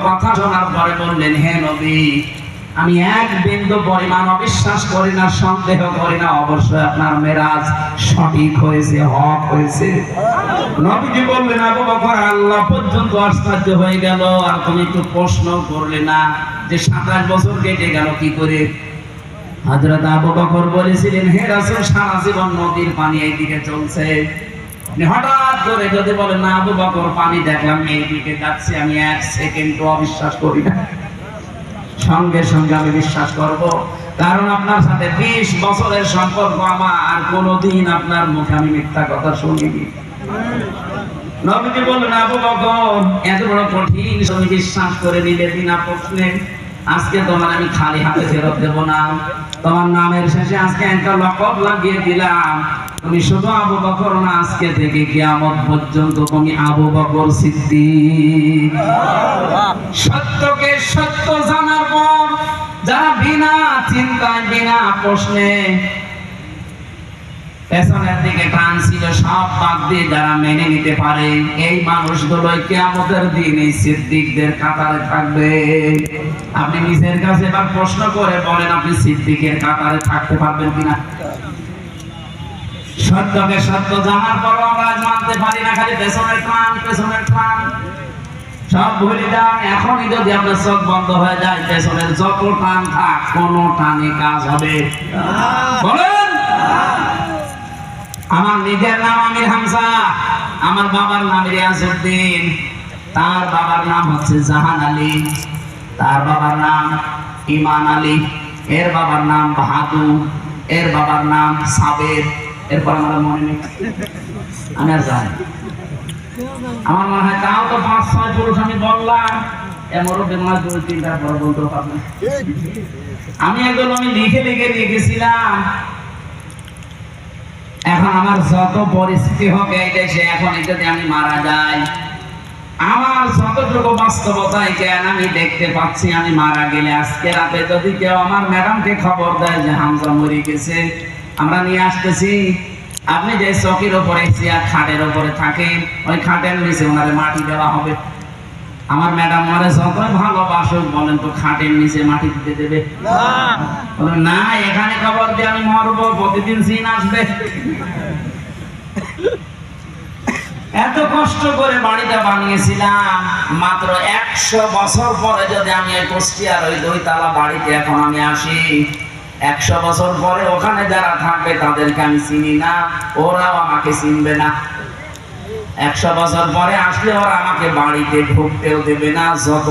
কথা শোনার পরে বললেন, হে নবী, আমি এক বিন্দু পরিমাণ অবিশ্বাস করি না, সন্দেহ করি না, অবশ্যই আপনার মেরাজ সঠিক হয়েছে, হক হয়েছে। নবীজি বললেন, আবু বকর, আল্লাহ পর্যন্ত আশ্চর্য হয়ে গেল, আর তুমি একটু প্রশ্ন করলে না যে 27 বছর কেটে গেল কি করে? হযরত আবু বকর বলেছিলেন, হে রাসূল, সারা জীবন নদীর পানি এইদিকে চলছে, হঠাৎ করে যদি বলেন না আবু বকর পানি দেখলাম এইদিকে যাচ্ছে, আমি এক সেকেন্ডও অবিশ্বাস করি না, সঙ্গে সঙ্গে আমি বিশ্বাস করব, কারণ আপনার সাথে 20 বছরের সম্পর্ক আমার, আর কোনোদিন আপনার মুখে আমি মিথ্যা কথা শুনিনি। নবীজি বললেন, আবু বকর, এত বড় কঠিন তুমি বিশ্বাস করে নিলে বিনা প্রশ্নে, আজকে তোমার আমি খালি হাতে ফেরত দেব না, তোমার নামের শেষে আজকে একটা লকব লাগিয়ে দিলাম, তুমি শুধু আবু বকর না, আজকে থেকে কিয়ামত পর্যন্ত তুমি আবু বকর সিদ্দিক। সত্যকে সত্য জানার পর যারা বিনা চিন্তায় বিনা প্রশ্নে পেছনের দিকে টান ছিল সব বাদ দিয়ে যারা মেনে নিতে পারে, এই মানুষগুলোই কিয়ামতের দিন এই সিদ্দিকদের কাতারে থাকবে। আপনি নিজের কাছে এবার প্রশ্ন করে বলেন, আপনি সিদ্দিকের কাতারে থাকতে পারবেন কিনা? সত্যকে সত্য জানার পর আমরা মানতে পারি না, খালি পেছনের টান সব ভুলে যান। এখনই যদি আপনার চোখ বন্ধ হয়ে যায়, পেছনের যত টান থাক, কোনো টানে কাজ হবে? বলেন। আমার নিজের নাম আমির হামজা, আমার বাবার নাম রিয়াজউদ্দিন, তার বাবার নাম হচ্ছে জাহান আলী, তার বাবার নাম ইমান আলী, এর বাবার নাম বাহাদুর, এর বাবার নাম সাবের, এরপর আমার মনে নেই, আমি আর জানি আমার মনে হয় তাও তো 5-6 পুরুষ আমি বললাম, এমনও বেমার 2-3টার পর বলতে পারবেন। আমি একদম আমি লিখে নিয়ে গেছিলাম। এখন আমার যত পরিস্থিতি হোক এই দেশে, এখন যদি আমি মারা যাই, আমার যতটুকু বাস্তবতায় জ্ঞান আমি দেখতে পাচ্ছি, আমি মারা গেলে আজকে রাতে যদি কেউ আমার ম্যাডামকে খবর দেয় যে হামজা মরে গেছে, আমরা নিয়ে আসতেছি, আপনি যে চকির উপরে চেয়ার খাটের উপরে থাকেন, ওই খাটের নিচে ওনারে মাটি দেওয়া হবে। আমার ম্যাডাম মারে যতই ভালোবাসুক, বলেন তো খাটের নিচে মাটি দিতে দেবে না? এখানে খবর দিয়ে আমি মরবো, প্রতিদিন সিন আসবে। এত কষ্ট করে বাড়িটা বানিয়েছিলাম, মাত্র 100 বছর পরে যদি আমি এই কুষ্টিয়ার ওই 2 তলা বাড়িতে এখন আমি আসি, 100 বছর পরে ওখানে যারা থাকবে তাদেরকে আমি চিনি না, ওরাও আমাকে চিনবে না। 100 বছর পরে আসলে ওরা আমাকে বাড়িতে ঢুকতেও দেবে না, যত